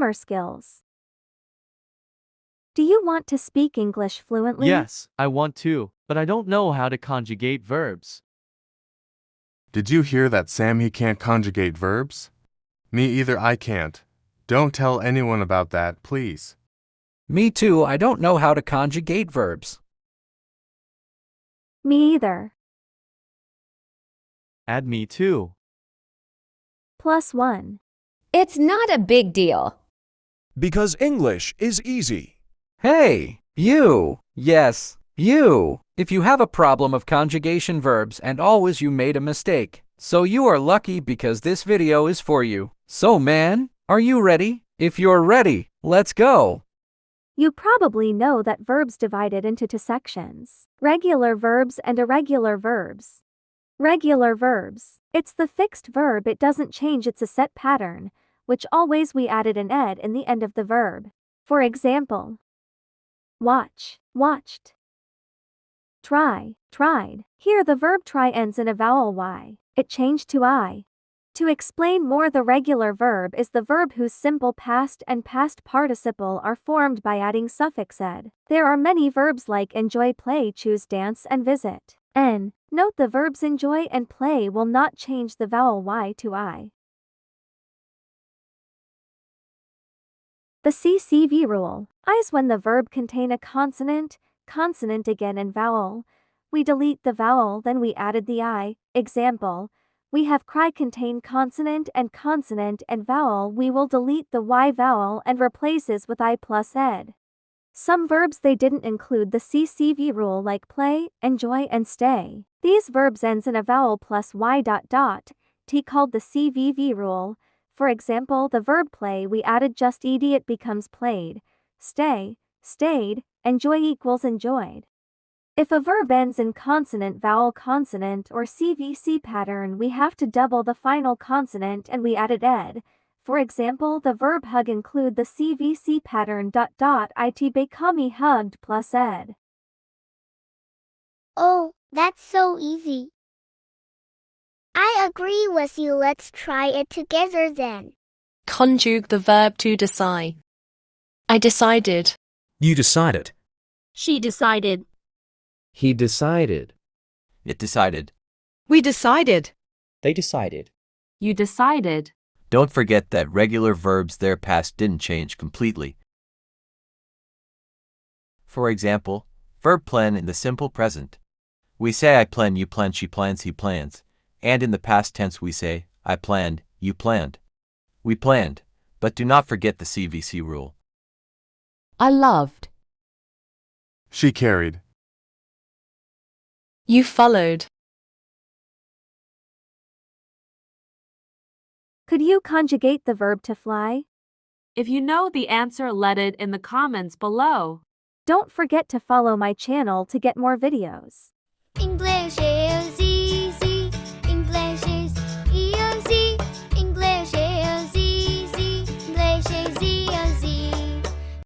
grammar skills. Do you want to speak English fluently? Yes, I want to, but I don't know how to conjugate verbs. Did you hear that, Sam? He can't conjugate verbs? Me either, I can't. Don't tell anyone about that, please. Me too, I don't know how to conjugate verbs. Me either. Add me too. +1. It's not a big deal. Because English is easy. Hey, you! Yes, you! If you have a problem of conjugation verbs and always you made a mistake, so you are lucky because this video is for you. So man, are you ready? If you're ready, let's go! You probably know that verbs divided into two sections: regular verbs and irregular verbs. Regular verbs. It's the fixed verb, it doesn't change, it's a set pattern, which always we added an ed in the end of the verb. For example, watch, watched. Try, tried. Here the verb try ends in a vowel y. It changed to I. To explain more, the regular verb is the verb whose simple past and past participle are formed by adding suffix ed. There are many verbs like enjoy, play, choose, dance, and visit. N. Note the verbs enjoy and play will not change the vowel y to I. The CCV rule. I's when the verb contain a consonant, consonant again and vowel. We delete the vowel, then we added the I. Example, we have cry contain consonant and vowel. We will delete the y vowel and replaces with I plus ed. Some verbs they didn't include the CCV rule like play, enjoy and stay. These verbs ends in a vowel plus y t called the CVV rule. For example, the verb play we added just ed, it becomes played. Stay, stayed, enjoy equals enjoyed. If a verb ends in consonant-vowel-consonant or CVC pattern, we have to double the final consonant and we added ed. For example, the verb hug include the CVC pattern ... it become hugged plus ed. Oh, that's so easy. I agree with you. Let's try it together then. Conjugate the verb to decide. I decided. You decided. She decided. He decided. It decided. We decided. They decided. You decided. Don't forget that regular verbs, their past didn't change completely. For example, verb plan in the simple present. We say I plan, you plan, she plans, he plans. And in the past tense we say, I planned, you planned. We planned, but do not forget the CVC rule. I loved. She carried. You followed. Could you conjugate the verb to fly? If you know the answer, let it in the comments below. Don't forget to follow my channel to get more videos. English is easy.